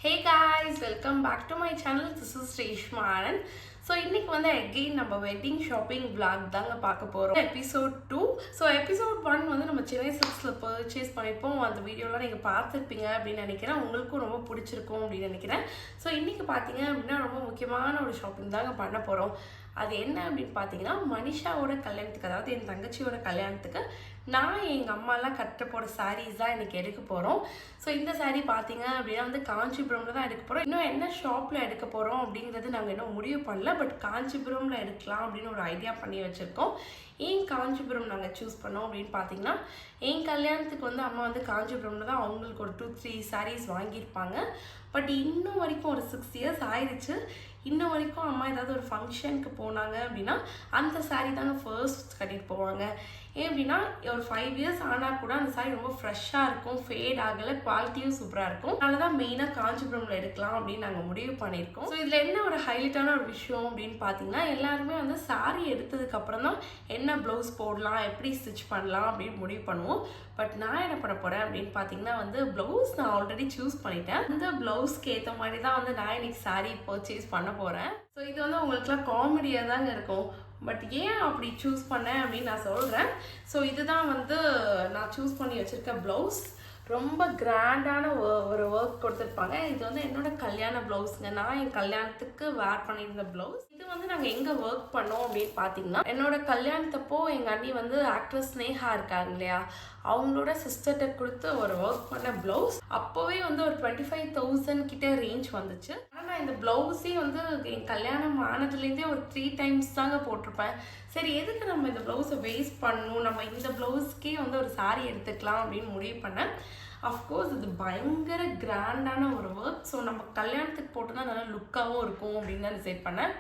Hey guys, welcome back to my channel. This is Reshma Anand. So இன்றைக்கி வந்து again நம்ம wedding shopping vlog தாங்க பார்க்க போகிறோம். எபிசோட் 2. ஸோ எபிசோட் 1 வந்து நம்ம சென்னை சில்க்ஸில் பர்ச்சேஸ் பண்ணிப்போம். அந்த வீடியோலாம் நீங்கள் பார்த்துருப்பீங்க அப்படின்னு நினைக்கிறேன். உங்களுக்கும் ரொம்ப பிடிச்சிருக்கும் அப்படின்னு நினைக்கிறேன். ஸோ இன்றைக்கி பார்த்தீங்க அப்படின்னா ரொம்ப முக்கியமான ஒரு ஷாப்பிங் தாங்க பண்ண போகிறோம். அது என்ன அப்படின்னு பார்த்தீங்கன்னா, மனிஷாவோட கல்யாணத்துக்கு, அதாவது என் தங்கச்சியோட கல்யாணத்துக்கு நான் எங்கள் அம்மாலாம் கட்ட போகிற சாரீஸ் தான் இன்றைக்கி எடுக்க போகிறோம். ஸோ இந்த சாரீ பார்த்தீங்க அப்படின்னா வந்து காஞ்சிபுரமில் தான் எடுக்க போகிறோம். இன்னும் என்ன ஷாப்பில் எடுக்க போகிறோம் அப்படிங்கிறது நாங்கள் இன்னும் முடிவு பண்ணல. பட் காஞ்சிபுரமில் எடுக்கலாம் அப்படின்னு ஒரு ஐடியா பண்ணி வச்சுருக்கோம். ஏன் காஞ்சிபுரம் நாங்கள் சூஸ் பண்ணோம் அப்படின்னு பார்த்தீங்கன்னா, என் கல்யாணத்துக்கு வந்து அம்மா வந்து காஞ்சிபுரமில் தான் அவங்களுக்கு ஒரு 2-3 சாரீஸ் வாங்கியிருப்பாங்க. பட் இன்னும் வரைக்கும் ஒரு 6 இயர்ஸ் ஆயிடுச்சு. இன்னும் வரைக்கும் அம்மா ஏதாவது ஒரு ஃபங்க்ஷனுக்கு போனாங்க அப்படின்னா அந்த சாரீ தாங்க ஃபர்ஸ்ட் கட்டிட்டு போவாங்க. ஏன் அப்படின்னா ஒரு 5 இயர்ஸ் ஆனால் கூட அந்த சாரீ ரொம்ப ஃப்ரெஷ்ஷாக இருக்கும், ஃபேட் ஆகலை, குவாலிட்டியும் சூப்பராக இருக்கும். அதனால தான் மெயினாக காஞ்சிபுரமில் எடுக்கலாம் அப்படின்னு நாங்கள் முடிவு பண்ணியிருக்கோம். ஸோ இதில் என்ன ஒரு ஹைலைட்டான ஒரு விஷயம் அப்படின்னு பார்த்தீங்கன்னா, எல்லாருமே வந்து சாரீ எடுத்ததுக்கப்புறம் தான் என்ன ப்ளவுஸ் போடலாம், எப்படி ஸ்டிச் பண்ணலாம் அப்படின்னு முடிவு பண்ணுவோம். பட் நான் என்ன பண்ண போகிறேன் அப்படின்னு பார்த்தீங்கன்னா வந்து ப்ளவுஸ் நான் ஆல்ரெடி சூஸ் பண்ணிட்டேன். அந்த ப்ளவுஸ்க்கு ஏற்ற மாதிரி தான் வந்து நான் இன்னைக்கு சாரீ பர்ச்சேஸ் பண்ண போகிறேன். ஸோ இது வந்து உங்களுக்குலாம் காமெடியாக தாங்க இருக்கும். பட் ஏன் அப்படி சூஸ் பண்ணேன் அப்படின்னு நான் சொல்கிறேன். ஸோ இதுதான் வந்து நான் சூஸ் பண்ணி வச்சுருக்க ப்ளவுஸ். ரொம்ப கிராண்டான ஒரு ஒர்க் கொடுத்துருப்பாங்க. இது வந்து என்னோட கல்யாண ப்ளவுஸுங்க. நான் என் கல்யாணத்துக்கு வேர் பண்ணியிருந்த ப்ளவுஸ். இது வந்து நாங்கள் எங்கே ஒர்க் பண்ணோம் அப்படின்னு பார்த்தீங்கன்னா, என்னோட கல்யாணத்தப்போ எங்கள் அண்ணி வந்து ஆக்ட்ரஸ் ஸ்னேகா இருக்காங்க இல்லையா, அவங்களோட சிஸ்டர்கிட்ட கொடுத்து ஒரு ஒர்க் பண்ண ப்ளவுஸ். அப்போவே வந்து ஒரு 25,000 கிட்ட ரேஞ்ச் வந்துச்சு. ஆனால் நான் இந்த ப்ளவுஸே வந்து என் கல்யாணம் ஆனதுலேருந்தே ஒரு 3 டைம்ஸ் தாங்க போட்டிருப்பேன். சரி, எதுக்கு நம்ம இந்த ப்ளவுஸை வேஸ்ட் பண்ணணும், நம்ம இந்த ப்ளவுஸ்க்கே வந்து ஒரு சாரீ எடுத்துக்கலாம் அப்படின்னு முடிவு பண்ணேன். அஃப்கோர்ஸ் இது பயங்கர கிராண்டான ஒரு ஒர்க். ஸோ நம்ம கல்யாணத்துக்கு போட்டோன்னா நல்லா லுக்காகவும் இருக்கும் அப்படின்னு தான் டிசைட் பண்ணேன்.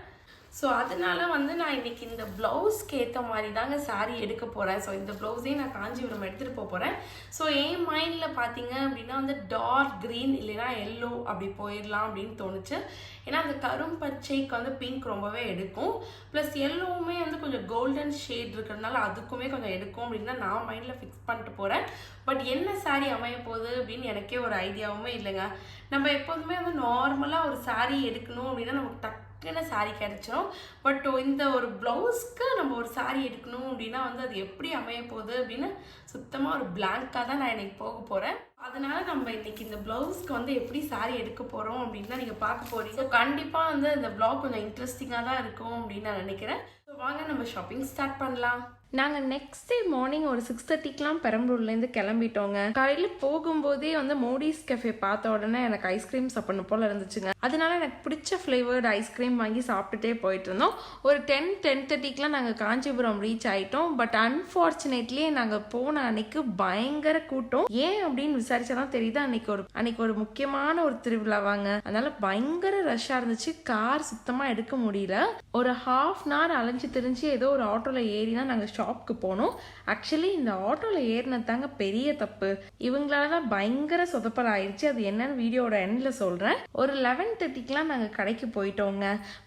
ஸோ அதனால வந்து நான் இன்றைக்கி இந்த ப்ளவுஸ்க்கு ஏற்ற மாதிரி தாங்க சாரீ எடுக்க போகிறேன். ஸோ இந்த ப்ளவுஸையும் நான் காஞ்சிபுரம் எடுத்துகிட்டு போகிறேன். ஸோ என் மைண்டில் பார்த்தீங்க அப்படின்னா வந்து டார்க் க்ரீன் இல்லைன்னா எல்லோ அப்படி போயிடலாம் அப்படின்னு தோணுச்சு. ஏன்னா அந்த கரும் பச்சைக்கு வந்து பிங்க் ரொம்பவே எடுக்கும். ப்ளஸ் எல்லோவுமே வந்து கொஞ்சம் கோல்டன் ஷேட் இருக்கிறதுனால அதுக்குமே கொஞ்சம் எடுக்கும் அப்படின்னு தான் நான் மைண்டில் ஃபிக்ஸ் பண்ணிட்டு போகிறேன். பட் என்ன சாரீ அமைய போகுது அப்படின்னு எனக்கே ஒரு ஐடியாவுமே இல்லைங்க. நம்ம எப்போதுமே வந்து நார்மலாக ஒரு சாரீ எடுக்கணும் அப்படின்னா நமக்கு டக்குன்னு சாரீ கிடச்சிரும். பட் இந்த ஒரு ப்ளவுஸ்க்கு நம்ம ஒரு சாரீ எடுக்கணும் அப்படின்னா வந்து அது எப்படி அமைய போகுது அப்படின்னு சுத்தமாக ஒரு பிளாங்காக தான் நான் இன்னைக்கு போக போகிறேன். அதனால நம்ம இன்னைக்கு இந்த ப்ளவுஸ்க்கு வந்து எப்படி சாரீ எடுக்க போகிறோம் அப்படின்னு தான் நீங்கள் பார்க்க போகிறீங்க. ஸோ கண்டிப்பாக வந்து இந்த ப்ளாக் கொஞ்சம் இன்ட்ரெஸ்டிங்காக தான் இருக்கும் அப்படின்னு நான் நினைக்கிறேன். ஸோ வாங்க நம்ம ஷாப்பிங் ஸ்டார்ட் பண்ணலாம். நாங்கள் நெக்ஸ்ட் டே மார்னிங் ஒரு 6:30க்கெலாம் பெரம்பலூர்லேருந்து கிளம்பிட்டோங்க. காலையில் போகும்போதே வந்து மோடிஸ் கெஃபே பார்த்த உடனே எனக்கு ஐஸ்கிரீம் சாப்பிடணும் போல் இருந்துச்சுங்க. அதனால எனக்கு பிடிச்ச ஃப்ளேவர்டு ஐஸ்கிரீம் வாங்கி சாப்பிட்டுட்டே போயிட்டு இருந்தோம். ஒரு 10-10:30க்கெலாம் நாங்கள் காஞ்சிபுரம் ரீச் ஆகிட்டோம். பட் அன்ஃபார்ச்சுனேட்லி நாங்கள் போன அன்னைக்கு பயங்கர கூட்டம். ஏன் அப்படின்னு விசாரிச்சாதான் தெரியுது, அன்னைக்கு ஒரு முக்கியமான ஒரு திருவிழாவாங்க. அதனால பயங்கர ரஷ்ஷாக இருந்துச்சு. கார் சுத்தமாக எடுக்க முடியல. ஒரு 1/2 hour அலைஞ்சு திரிஞ்சு ஏதோ ஒரு ஆட்டோவில் ஏறி தான் நாங்கள் ஷாப்க்கு போனோம். ஆக்சுவலி இந்த ஆட்டோவில் ஏறினது தாங்க பெரிய தப்பு. இவங்களால தான் பயங்கர சொதப்பல் ஆயிடுச்சு. அது என்னன்னு வீடியோட எண்டில் சொல்கிறேன். ஒரு 11:30க்கெலாம் நாங்கள் கடைக்கு போயிட்டோங்க.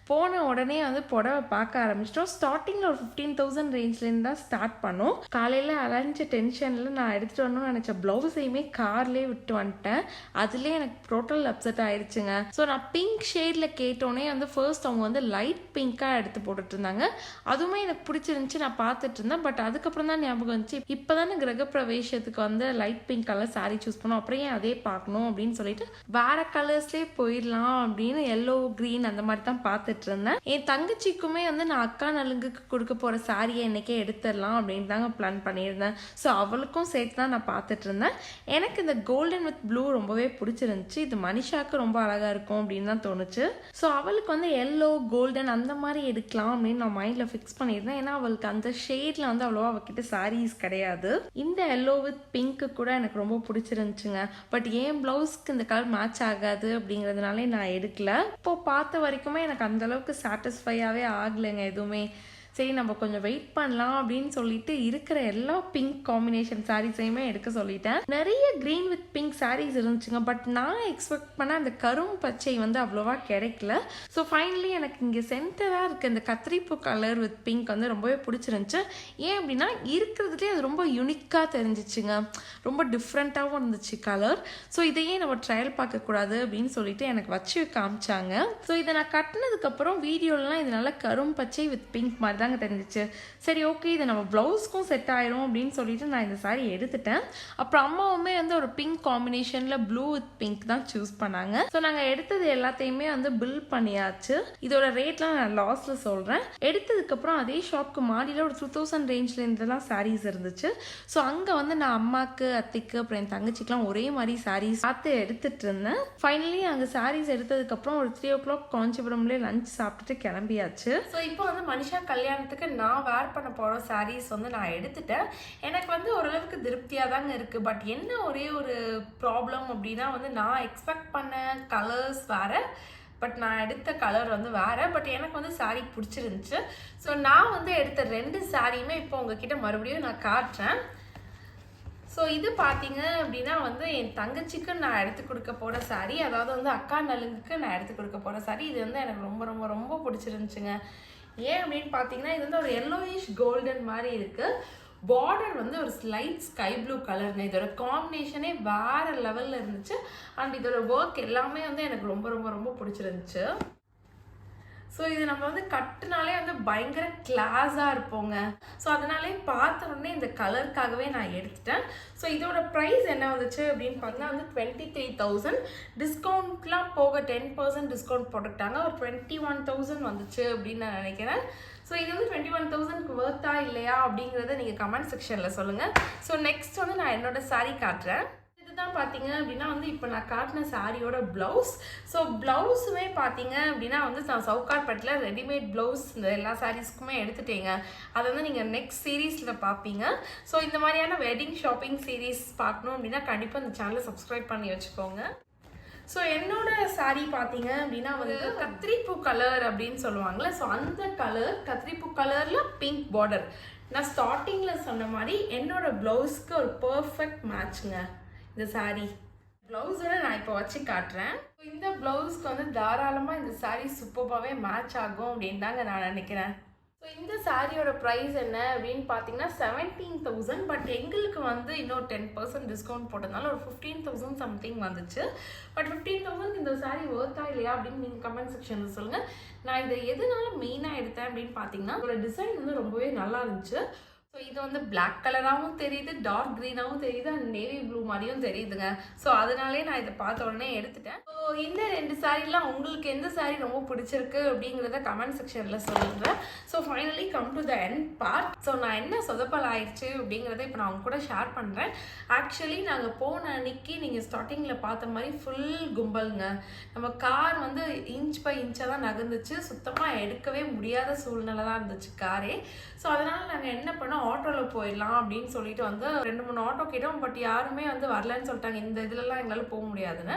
போன உடனே வந்து புடவை பார்க்க ஆரம்பிச்சிட்டோம். ஸ்டார்டிங்கில் ஒரு 15,000 ரேஞ்ச்லேருந்து தான் ஸ்டார்ட் பண்ணோம். காலையில் அலைஞ்ச டென்ஷனில் நான் எடுத்துகிட்டு வரணும்னு நினச்ச ப்ளவுஸையுமே கார்லேயே விட்டு வந்துட்டேன். அதுலேயே எனக்கு டோட்டல் அப்செட் ஆயிடுச்சுங்க. ஸோ நான் பிங்க் ஷேடில் கேட்டோன்னே வந்து ஃபர்ஸ்ட் அவங்க வந்து லைட் பிங்காக எடுத்து போட்டுட்டு இருந்தாங்க. அதுவுமே எனக்கு பிடிச்சிருந்துச்சு, நான் பார்த்துட்டு இருந்தேன். பட் அதுக்கப்புறம் தான் ஞாபகம் வந்துச்சு, இப்போ தானே கிரகப்பிரவேசத்துக்கு வந்து light pink colour sari choose பண்ணோம், அப்புறம் ஏன் அதே பார்க்கணும் அப்படின்னு சொல்லிட்டு வேற கலர்ஸ்லேயே போயிடலாம் அப்படின்னு எல்லோ க்ரீன் அந்த மாதிரி தான் பார்த்துட்டு இருந்தேன். என் தங்கச்சிக்குமே வந்து நான் அக்கா நலுங்குக்கு கொடுக்க போகிற சாரியை இன்னைக்கே எடுத்துடலாம் அப்படின்னு தாங்க பிளான் பண்ணியிருந்தேன். ஸோ அவளுக்கும் சேர்த்து தான் நான் பார்த்துட்டு இருந்தேன். எனக்கு இந்த கோல்டன் வித் ப்ளூ ரொம்பவே பிடிச்சிருந்துச்சு. இது மனிஷாவுக்கு ரொம்ப அழகாக இருக்கும் அப்படின்னு தான் தோணுச்சு. ஸோ அவளுக்கு வந்து எல்லோ கோல்டன் அந்த மாதிரி எடுக்கலாம் அப்படின்னு நான் மைண்டில் ஃபிக்ஸ் பண்ணியிருந்தேன். ஏன்னா அவளுக்கு அந்த ஷேட்ல வந்து அவ்வளோவா அவகிட்ட சாரீஸ் கிடையாது. இந்த எல்லோ வித் பிங்க்கு கூட எனக்கு ரொம்ப பிடிச்சிருந்துச்சுங்க. பட் ஏன் ப்ளவுஸ்க்கு இந்த கலர் மேட்ச் ஆகாது அப்படிங்கிறதுனாலே நான் எடுக்கல. இப்போ பார்த்த வரைக்குமே எனக்கு அந்த அளவுக்கு சாட்டிஸ்ஃபையாகவே ஆகலைங்க எதுவுமே. சரி நம்ம கொஞ்சம் வெயிட் பண்ணலாம் அப்படின்னு சொல்லிட்டு இருக்கிற எல்லா பிங்க் காம்பினேஷன் சாரீஸையுமே எடுக்க சொல்லிட்டேன். நிறைய க்ரீன் வித் பிங்க் சாரீஸ் இருந்துச்சுங்க. பட் நான் எக்ஸ்பெக்ட் பண்ண அந்த கரும் பச்சை வந்து அவ்வளோவா கிடைக்கல. ஸோ ஃபைனலி எனக்கு இங்கே சென்டராக இருக்க இந்த கத்திரிப்பூ கலர் வித் பிங்க் வந்து ரொம்பவே பிடிச்சிருந்துச்சு. ஏன் அப்படின்னா இருக்கிறதுலே அது ரொம்ப யூனிக்காக தெரிஞ்சிச்சுங்க. ரொம்ப டிஃப்ரெண்ட்டாகவும் இருந்துச்சு கலர். ஸோ இதையே நம்ம ட்ரையல் பார்க்கக்கூடாது அப்படின்னு சொல்லிட்டு எனக்கு வச்சு காமிச்சாங்க. ஸோ இதை நான் கட்டினதுக்கப்புறம் வீடியோலலாம் இது நல்லா கரும் பச்சை வித் பிங்க் மாதிரி தாங்க தெரிஞ்சிச்சு. சரி ஓகே இதை நம்ம ப்ளவுஸ்க்கும் செட் ஆயிரும் அப்படின்னு சொல்லிட்டு நான் இந்த சாரீ எடுத்துட்டேன். அப்புறம் அம்மாவுமே வந்து ஒரு பிங்க் காம்பினேஷனில் ப்ளூ வித் பிங்க் தான் சூஸ் பண்ணாங்க. ஸோ நாங்கள் எடுத்தது எல்லாத்தையுமே வந்து பில் பண்ணியாச்சு. இதோட ரேட்லாம் நான் லாஸ்ட்டில் சொல்கிறேன். எடுத்ததுக்கப்புறம் அதே ஷாப்க்கு மாடியில் ஒரு 2000 ரேஞ்சில் இருந்தெல்லாம் சாரீஸ் இருந்துச்சு. ஸோ அங்கே வந்து நான் அம்மாவுக்கு அத்தைக்கு அப்புறம் என் தங்கச்சிக்கெலாம் ஒரே மாதிரி சாரீஸ் பார்த்து எடுத்துட்டு இருந்தேன். ஃபைனலி அங்கே சாரீஸ் எடுத்ததுக்கப்புறம் ஒரு 3 o'clock காஞ்சிபுரம்லேயே லஞ்ச் சாப்பிட்டுட்டு கிளம்பியாச்சு. ஸோ இப்போ வந்து மனிஷா கல்யாணத்துக்கு நான் வேர் பண்ண போகிற சாரீஸ் வந்து நான் எடுத்துட்டேன். எனக்கு வந்து ஓரளவுக்கு திருப்தியாக தாங்க இருக்குது. பட் என்ன ஒரே ஒரு ப்ராப்ளம் அப்படின்னா வந்து நான் எக்ஸ்பெக்ட் பண்ண கலர்ஸ் வேறு, பட் நான் எடுத்த கலர் வந்து வேறு. பட் எனக்கு வந்து சாரீ பிடிச்சிருந்துச்சு. ஸோ நான் வந்து எடுத்த 2 சாரியுமே இப்போ உங்ககிட்ட மறுபடியும் நான் காட்டுறேன். ஸோ இது பார்த்தீங்க அப்படின்னா வந்து என் தங்கச்சிக்கு நான் எடுத்து கொடுக்க போகிற சாரீ, அதாவது வந்து அக்கா நலுங்குக்கு நான் எடுத்து கொடுக்க போகிற சாரீ. இது வந்து எனக்கு ரொம்ப ரொம்ப ரொம்ப பிடிச்சிருந்துச்சுங்க. ஏன் அப்படின்னு பார்த்தீங்கன்னா இது வந்து ஒரு yellowish கோல்டன் மாதிரி இருக்குது. பார்டர் வந்து ஒரு ஸ்லைட் ஸ்கை ப்ளூ கலருங்க. இதோட காம்பினேஷனே வேறு லெவலில் இருந்துச்சு. அண்ட் இதோட ஒர்க் எல்லாமே வந்து எனக்கு ரொம்ப ரொம்ப ரொம்ப பிடிச்சிருந்துச்சு. ஸோ இது நம்ம வந்து கட்டுனாலே வந்து பயங்கர கிளாஸாக இருப்போங்க. ஸோ அதனாலே பார்த்த உடனே இந்த கலருக்காகவே நான் எடுத்துட்டேன். ஸோ இதோட ப்ரைஸ் என்ன வந்துச்சு அப்படின்னு பார்த்தீங்கன்னா வந்து 23,000. டிஸ்கவுண்ட்லாம் போக 10% டிஸ்கவுண்ட் போட்டுக்கிட்டாங்க. ஒரு 21,000 வந்துச்சு அப்படின்னு நான் நினைக்கிறேன். ஸோ இது வந்து 21,000க்கு ஒர்த்தா இல்லையா அப்படிங்கிறத நீங்கள் கமெண்ட் செக்ஷனில் சொல்லுங்கள். ஸோ நெக்ஸ்ட் வந்து நான் என்னோட சாரீ காட்டுறேன். இதுதான் பார்த்தீங்க அப்படின்னா வந்து இப்போ நான் காட்டின சாரியோட ப்ளவுஸ். ஸோ ப்ளவுஸுமே பார்த்தீங்க அப்படின்னா வந்து நான் சவுகார்பேட்டில் ரெடிமேட் ப்ளவுஸ் இந்த எல்லா சாரீஸ்க்குமே எடுத்துட்டேங்க. அதை வந்து நீங்கள் நெக்ஸ்ட் சீரீஸில் பார்ப்பீங்க. ஸோ இந்த மாதிரியான வெட்டிங் ஷாப்பிங் சீரீஸ் பார்க்கணும் அப்படின்னா கண்டிப்பாக இந்த சேனலை சப்ஸ்கிரைப் பண்ணி வச்சுக்கோங்க. ஸோ என்னோட சாரீ பார்த்தீங்க அப்படின்னா வந்து கத்திரிப்பூ கலர் அப்படின்னு சொல்லுவாங்கள்ல. ஸோ அந்த கலர் கத்திரிப்பூ கலரில் பிங்க் பார்டர். நான் ஸ்டார்டிங்கில் சொன்ன மாதிரி என்னோட ப்ளவுஸ்க்கு ஒரு பர்ஃபெக்ட் மேட்சுங்க இந்த சாரீ. ப்ளவுஸோட நான் இப்போ வச்சு காட்டுறேன். இந்த ப்ளவுஸ்க்கு வந்து தாராளமாக இந்த சாரீ சூப்பராகவே மேட்ச் ஆகும் அப்படின்னு தாங்க நான் நினைக்கிறேன். ஸோ இந்த சாரியோட ப்ரைஸ் என்ன அப்படின்னு பார்த்தீங்கன்னா 17,000. பட் எங்களுக்கு வந்து இன்னும் 10% டிஸ்கவுண்ட் போட்டதுனால ஒரு 15,000 சம்திங் வந்துச்சு. பட் 15,000 இந்த சாரீ ஒர்த்தா இல்லையா அப்படின்னு நீங்கள் கமெண்ட் செக்ஷனில் சொல்லுங்கள். நான் இதை எதனால மெயினாக எடுத்தேன் அப்படின்னு பார்த்தீங்கன்னா ஒரு டிசைன் வந்து ரொம்பவே நல்லா இருந்துச்சு. ஸோ இது வந்து பிளாக் கலராகவும் தெரியுது, டார்க் க்ரீனாகவும் தெரியுது, அண்ட் நேவி ப்ளூ மாதிரியும் தெரியுதுங்க. ஸோ அதனாலே நான் இதை பார்த்த உடனே எடுத்துட்டேன். ஸோ இந்த 2 சாரீலாம் உங்களுக்கு எந்த சாரீ ரொம்ப பிடிச்சிருக்கு அப்படிங்கிறத கமெண்ட் செக்ஷனில் சொல்லுங்கள். So finally come to the end part. So நான் என்ன சொதப்பல் ஆயிடுச்சு அப்படிங்கிறத இப்போ நான் அவங்க கூட ஷேர் பண்ணுறேன். ஆக்சுவலி நாங்கள் போன அன்னைக்கு நீங்கள் ஸ்டார்டிங்கில் பார்த்த மாதிரி ஃபுல் கும்பலுங்க. நம்ம கார் வந்து இன்ச் பை இன்ச்சாக தான் நகர்ந்துச்சு. சுத்தமாக எடுக்கவே முடியாத சூழ்நிலை தான் இருந்துச்சு காரே. ஸோ அதனால் நாங்கள் என்ன பண்ணோம், ஆட்டோவில் போயிடலாம் அப்படின்னு சொல்லிட்டு வந்து 2-3 ஆட்டோ கேட்டோம். பட் யாருமே வந்து வரலன்னு சொல்லிட்டாங்க. இந்த இதுலலாம் எங்களால் போக முடியாதுன்னு.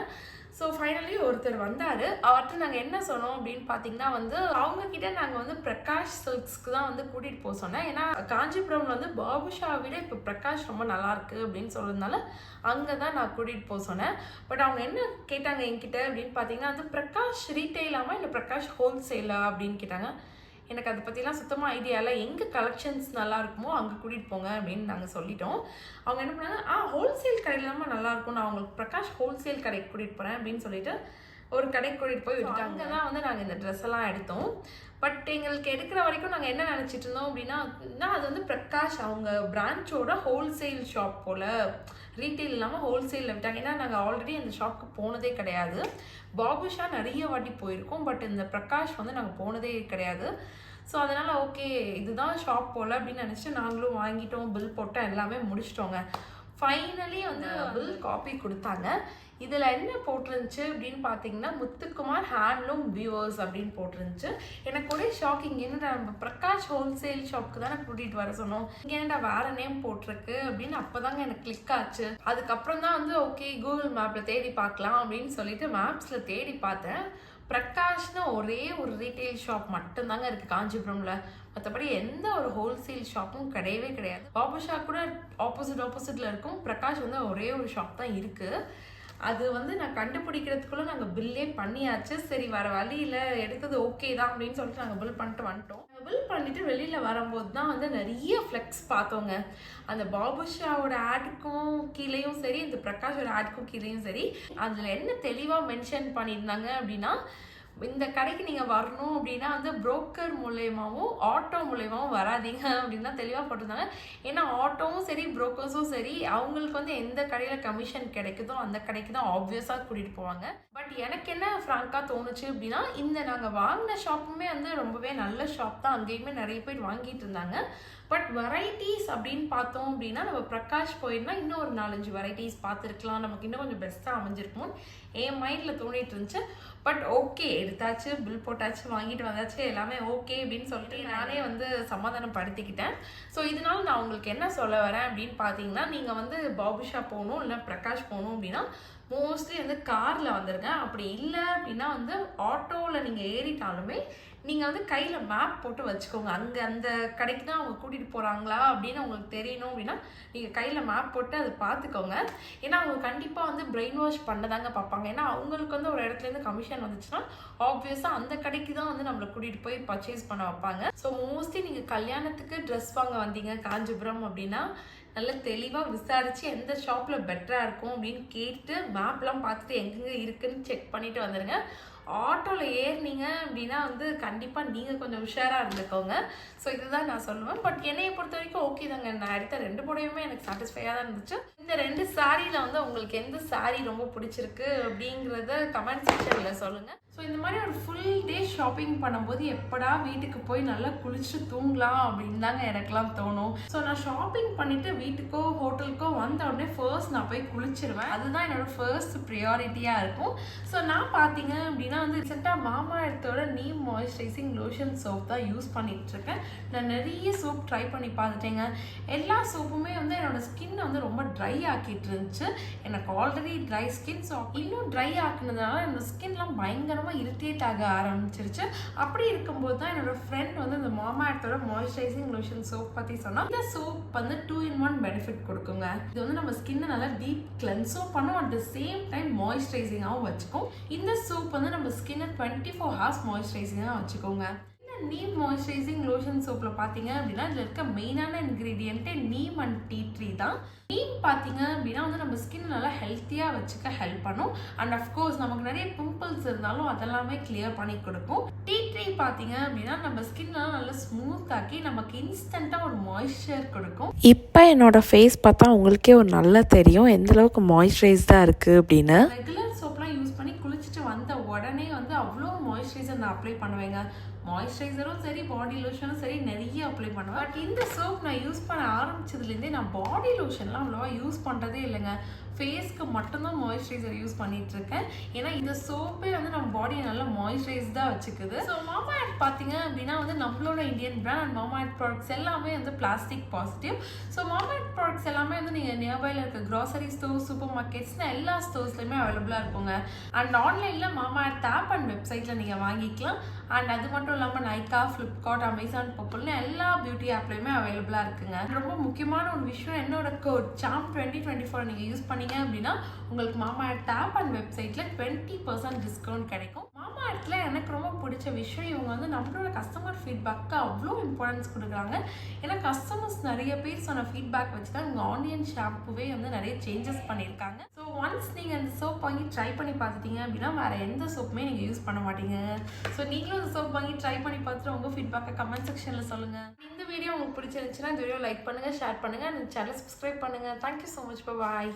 ஸோ ஃபைனலி ஒருத்தர் வந்தார். அவர்கிட்ட நாங்கள் என்ன சொன்னோம் அப்படின்னு பார்த்தீங்கன்னா வந்து அவங்கக்கிட்ட நாங்கள் வந்து பிரகாஷ் சில்க்ஸ்க்கு தான் வந்து கூட்டிகிட்டு போக சொன்னேன். ஏன்னா காஞ்சிபுரமில் வந்து பாபுஷாவை விட இப்போ பிரகாஷ் ரொம்ப நல்லாயிருக்கு அப்படின்னு சொல்கிறதுனால அங்கே தான் நான் கூட்டிகிட்டு போக சொன்னேன். பட் அவங்க என்ன கேட்டாங்க என்கிட்ட அப்படின்னு பார்த்தீங்கன்னா வந்து பிரகாஷ் ரீட்டெயிலாமா இல்லை பிரகாஷ் ஹோல்சேலா அப்படின்னு கேட்டாங்க. எனக்கு அதை பற்றிலாம் சுத்தமாக ஐடியா இல்லை. எங்கே கலெக்ஷன்ஸ் நல்லா இருக்குமோ அங்கே கூட்டிகிட்டு போங்க அப்படின்னு நாங்கள் சொல்லிட்டோம். அவங்க என்ன பண்ணாங்க, ஹோல்சேல் கடையில் தான் நல்லாயிருக்கும், நான் அவங்களுக்கு பிரகாஷ் ஹோல்சேல் கடைக்கு கூட்டிகிட்டு போகிறேன் அப்படின்னு சொல்லிட்டு ஒரு கடைக்கு கூட்டிகிட்டு போய் விட்டுட்டாங்க. அங்கே தான் வந்து நாங்கள் இந்த ட்ரெஸ் எல்லாம் எடுத்தோம். பட் எங்களுக்கு எடுக்கிற வரைக்கும் நாங்கள் என்ன நினச்சிட்டு இருந்தோம் அப்படின்னா அது வந்து பிரகாஷ் அவங்க பிரான்ச்சோட ஹோல்சேல் ஷாப் போல், ரீட்டெயில் இல்லாமல் ஹோல்சேலில் விட்டாங்க. ஏன்னா நாங்கள் ஆல்ரெடி அந்த ஷாப்புக்கு போனதே கிடையாது. பாபுஷா நிறைய வாட்டி போயிருக்கோம், பட் இந்த பிரகாஷ் வந்து நாங்கள் போனதே கிடையாது. ஸோ அதனால் ஓகே இதுதான் ஷாப் போல் அப்படின்னு நினச்சிட்டு நாங்களும் வாங்கிட்டோம், பில் போட்டோம், எல்லாமே முடிச்சிட்டோங்க. ஃபைனலி வந்து பில் காப்பி கொடுத்தாங்க. இதில் என்ன போட்டிருந்துச்சு அப்படின்னு பார்த்தீங்கன்னா முத்துக்குமார் ஹேண்ட்லூம் வியூவர்ஸ் அப்படின்னு போட்டிருந்துச்சு. எனக்கு ஒரே ஷாக்கிங், என்னடா நம்ம பிரகாஷ் ஹோல்சேல் ஷாப்புக்கு தானே கூட்டிகிட்டு வர சொன்னோம், இங்கே என்னடா வேறு நேம் போட்டிருக்கு அப்படின்னு அப்போ தாங்க எனக்கு கிளிக் ஆச்சு. அதுக்கப்புறம் தான் வந்து ஓகே கூகுள் மேப்பில் தேடி பார்க்கலாம் அப்படின்னு சொல்லிட்டு மேப்ஸில் தேடி பார்த்தேன். பிரகாஷ்னு ஒரே ஒரு ரீட்டைல் ஷாப் மட்டும்தாங்க இருக்குது காஞ்சிபுரமில். மற்றபடி எந்த ஒரு ஹோல்சேல் ஷாப்பும் கிடையவே கிடையாது. பாபுஷா கூட ஆப்போசிட்டில் இருக்கும். பிரகாஷ் வந்து ஒரே ஒரு ஷாப் தான் இருக்குது. அது வந்து நான் கண்டுபிடிக்கிறதுக்குள்ளே நாங்கள் பில்லே பண்ணியாச்சு. சரி வர வழியில் எடுத்தது ஓகே தான் அப்படின்னு சொல்லிட்டு நாங்கள் பில் பண்ணிட்டு வந்துட்டோம். பில் பண்ணிட்டு வெளியில் வரும்போது தான் வந்து நிறைய ஃப்ளெக்ஸ் பார்த்தோங்க. அந்த பாபுஷாவோட ஆடுக்கும் கீழேயும் சரி, இந்த பிரகாஷோட ஆடுக்கும் கீழேயும் சரி, அதில் என்ன தெளிவாக மென்ஷன் பண்ணியிருந்தாங்க அப்படின்னா, இந்த கடைக்கு நீங்கள் வரணும் அப்படின்னா வந்து புரோக்கர் மூலயமாவும் ஆட்டோ மூலயமாவும் வராதிங்க அப்படின்னு தான் தெளிவாக போட்டிருந்தாங்க. ஏன்னா ஆட்டோவும் சரி புரோக்கர்ஸும் சரி அவங்களுக்கு வந்து எந்த கடையில் கமிஷன் கிடைக்குதோ அந்த கடைக்கு தான் ஆப்வியஸாக கூட்டிகிட்டு போவாங்க. பட் எனக்கு என்ன ஃப்ராங்காக தோணுச்சு அப்படின்னா, இந்த நாங்கள் வாங்கின ஷாப்புமே வந்து ரொம்பவே நல்ல ஷாப் தான். அங்கேயுமே நிறைய பேர் வாங்கிட்டு இருந்தாங்க. பட் வெரைட்டிஸ் அப்படின்னு பார்த்தோம் அப்படின்னா நம்ம பிரகாஷ் போயிருந்தா இன்னும் ஒரு 4-5 வெரைட்டிஸ் பார்த்துருக்கலாம், நமக்கு இன்னும் கொஞ்சம் பெஸ்ட்டாக அமைஞ்சிருக்குமோன்னு என் மைண்டில் தோணிட்டு இருந்துச்சு. பட் ஓகே, எடுத்தாச்சு, பில் போட்டாச்சு, வாங்கிட்டு வந்தாச்சு, எல்லாமே ஓகே அப்படின்னு சொல்லிட்டு நானே வந்து சமாதானம் படுத்திக்கிட்டேன். ஸோ இதனால நான் உங்களுக்கு என்ன சொல்ல வரேன் அப்படின்னு பார்த்தீங்கன்னா, நீங்கள் வந்து பாபுஷா போகணும் இல்லை பிரகாஷ் போகணும் அப்படின்னா மோஸ்ட்லி வந்து காரில் வந்துருங்க. அப்படி இல்லை அப்படின்னா வந்து ஆட்டோவில் நீங்கள் ஏறிட்டாலுமே நீங்கள் வந்து கையில் மேப் போட்டு வச்சுக்கோங்க. அங்கே அந்த கடைக்கு தான் அவங்க கூட்டிகிட்டு போகிறாங்களா அப்படின்னு உங்களுக்கு தெரியணும் அப்படின்னா நீங்கள் கையில் மேப் போட்டு அதை பார்த்துக்கோங்க. ஏன்னா அவங்க கண்டிப்பாக வந்து பிரெயின் வாஷ் பண்ணதாங்க பார்ப்பாங்க. ஏன்னா அவங்களுக்கு வந்து ஒரு இடத்துலேருந்து கமிஷன் வந்துச்சுன்னா ஆப்வியஸாக அந்த கடைக்கு தான் வந்து நம்மளை கூட்டிகிட்டு போய் பர்ச்சேஸ் பண்ண வைப்பாங்க. ஸோ மோஸ்ட்லி நீங்கள் கல்யாணத்துக்கு ட்ரெஸ் வாங்க வந்தீங்க காஞ்சிபுரம் அப்படின்னா நல்லா தெளிவாக விசாரித்து எந்த ஷாப்பில் பெட்டராக இருக்கும் அப்படின்னு கேட்டு மேப்லாம் பார்த்துட்டு எங்கெங்கே இருக்குதுன்னு செக் பண்ணிவிட்டு வந்துடுங்க. ஆட்டோவில் ஏறினீங்க அப்படின்னா வந்து கண்டிப்பாக நீங்கள் கொஞ்சம் உஷாராக இருந்துக்கோங்க. ஸோ இதுதான் நான் சொல்லுவேன். பட் என்னையை பொறுத்த வரைக்கும் ஓகே தாங்க. நான் எடுத்த 2 புடவையுமே எனக்கு சாட்டிஸ்ஃபையாக தான் இருந்துச்சு. இந்த 2 சாரியில் வந்து உங்களுக்கு எந்த சாரீ ரொம்ப பிடிச்சிருக்கு அப்படிங்கிறத கமெண்ட் செக்ஷனில் சொல்லுங்கள். ஸோ இந்த மாதிரி ஒரு ஃபுல் டே ஷாப்பிங் பண்ணும்போது எப்படா வீட்டுக்கு போய் நல்லா குளிச்சு தூங்கலாம் அப்படின்னு தாங்க எனக்குலாம் தோணும். ஸோ நான் ஷாப்பிங் பண்ணிவிட்டு வீட்டுக்கோ ஹோட்டலுக்கோ வந்த உடனே ஃபர்ஸ்ட் நான் போய் குளிச்சிருவேன். அதுதான் என்னோட ஃபர்ஸ்ட் ப்ரியாரிட்டியாக இருக்கும். ஸோ நான் பார்த்தீங்க அப்படின்னா வந்து ரீசெண்டாக மாமா எர்த்தோட நீம் மாய்ஸ்சரைசிங் லோஷன் சோப் தான் யூஸ் பண்ணிகிட்ருக்கேன். நான் நிறைய சோப் ட்ரை பண்ணி பார்த்துட்டேங்க. எல்லா சோப்புமே வந்து என்னோட ஸ்கின்னை வந்து ரொம்ப ட்ரை ஆக்கிட்டு இருந்துச்சு. எனக்கு ஆல்ரெடி ட்ரை ஸ்கின். ஸோ இன்னும் ட்ரை ஆக்குனதுனால என்னோட ஸ்கின்லாம் பயங்கரமாக இரிட்டேட் ஆக ஆரம்பிச்சிருச்சு. அப்படி இருக்கும்போது தான் என்னோட ஃப்ரெண்ட் வந்து இந்த மாமா எர்த்தோட மாய்ஸ்சரைசிங் லோஷன் சோப் பற்றி சொன்னால், இந்த சோப் வந்து 2-in-1 பெனிஃபிட் கொடுக்குங்க. இது வந்து நம்ம ஸ்கின்னை நல்லா டீப் கிளென்ஸும் பண்ணும், அட் த சேம் டைம் மாய்ஸ்சரைசிங்காகவும் வச்சுக்கும். இந்த சோப் வந்து நம்ம ஸ்கின்னை 24 hours மாய்ஸ்சரைசிங்காக வச்சுக்கோங்க. நீம் மாய்ஸ்சரைசிங் லோஷன் சோப்பில் பார்த்தீங்க அப்படின்னா இதில் இருக்க மெயினான இன்க்ரீடியண்ட்டே நீம் அண்ட் டீ ட்ரீ தான். நீம் பார்த்தீங்க அப்படின்னா வந்து நம்ம ஸ்கின் நல்லா ஹெல்த்தியாக வச்சுக்க ஹெல்ப் பண்ணும். அண்ட் அஃப்கோர்ஸ் நமக்கு நிறைய பிம்பிள்ஸ் இருந்தாலும் அதெல்லாமே கிளியர் பண்ணி கொடுக்கும். டீ ட்ரீ பார்த்தீங்க அப்படின்னா நம்ம ஸ்கின்லாம் நல்லா ஸ்மூத் ஆக்கி நமக்கு இன்ஸ்டண்ட்டாக ஒரு மாய்ஸ்சர் கொடுக்கும். இப்போ என்னோட ஃபேஸ் பார்த்தா உங்களுக்கே ஒரு நல்லா தெரியும் எந்தளவுக்கு மாய்ஸ்சரைஸ்டாக இருக்குது அப்படின்னு. ரெகுலர் சோப்லாம் யூஸ் பண்ணி குளிச்சுட்டு வந்த உடனே வந்து அவ்வளோ மாய்ஸ்சரைசர் நான் அப்ளை பண்ணுவேங்க. மாய்ஸ்சரைசரும் சரி பாடி லோஷனும் சரி நிறைய அப்ளை பண்ணுவேன். பட் இந்த சோப் நான் யூஸ் பண்ண ஆரம்பிச்சதுலேருந்தே நான் பாடி லோஷன்லாம் அவ்வளோவா யூஸ் பண்ணுறதே இல்லைங்க. ஃபேஸ்க்கு மட்டும்தான் மாய்ஸ்சரைசர் யூஸ் பண்ணிட்டு இருக்கேன். ஏன்னா இந்த சோப்பே வந்து நம்ம பாடியை நல்லா மாய்ஸ்சரைஸ்டாக வச்சுக்குது. ஸோ மாமா எர்த் பார்த்தீங்க அப்படின்னா வந்து நம்மளோட இந்தியன் பிராண்ட் அண்ட் மாமா எர்த் ப்ராடக்ட்ஸ் எல்லாமே வந்து பிளாஸ்டிக் பாசிட்டிவ். ஸோ மாமா எர்த் ப்ராடக்ட்ஸ் எல்லாமே வந்து நீங்கள் நியர்பையில் இருக்க க்ராசரி ஸ்டோர்ஸ், சூப்பர் மார்க்கெட்ஸ்னு எல்லா ஸ்டோர்ஸ்லையுமே அவைலபிளாக இருக்குங்க. அண்ட் ஆன்லைனில் மாமா எர்த் ஆப் அண்ட் வெப்சைட்டில் நீங்கள் வாங்கிக்கலாம். அண்ட் அது மட்டும் இல்லாமல் நைக்கா, ஃப்ளிப்கார்ட், அமேசான், பர்பிள்னு எல்லா பியூட்டி ஆப்லையுமே அவைலபிளாக இருக்குங்க. ரொம்ப முக்கியமான ஒரு விஷயம், என்னோட கோட் சாம் 2024 நீங்கள் யூஸ் பண்ணீங்க அப்படின்னா உங்களுக்கு மாமா எர்த் ஆப் அண்ட் வெப்சைட்டில் 20% டிஸ்கவுண்ட் கிடைக்கும். மாமா எர்த்தில் எனக்கு ரொம்ப பிடிச்ச விஷயம், இவங்க வந்து நம்மளோட கஸ்டமர் ஃபீட்பேக்கு அவ்வளோ இம்பார்ட்டன்ஸ் கொடுக்குறாங்க. ஏன்னா கஸ்டமர்ஸ் நிறைய பேர் சொன்ன ஃபீட்பேக் வச்சு தான் இவங்க ஆனியன் ஷாம்புவே வந்து நிறைய சேஞ்சஸ் பண்ணியிருக்காங்க. ஸோ ஒன்ஸ் நீங்கள் அந்த சோப் வாங்கி ட்ரை பண்ணி பார்த்துட்டீங்க அப்படின்னா வேறு எந்த சோப்புமே நீங்கள் யூஸ் பண்ண மாட்டீங்க. ஸோ நீங்களும் அந்த சோப் வாங்கி ட்ரை பண்ணி பார்த்துட்டு உங்கள் ஃபீட்பேக்கை கமெண்ட் செக்ஷனில் சொல்லுங்கள். இந்த வீடியோ உங்களுக்கு பிடிச்சிருந்துச்சுன்னா இந்த வீடியோ லைக் பண்ணுங்கள், ஷேர் பண்ணுங்கள், அந்த சேனலை சப்ஸ்கிரைப் பண்ணுங்கள். Thank you so much. பாய்.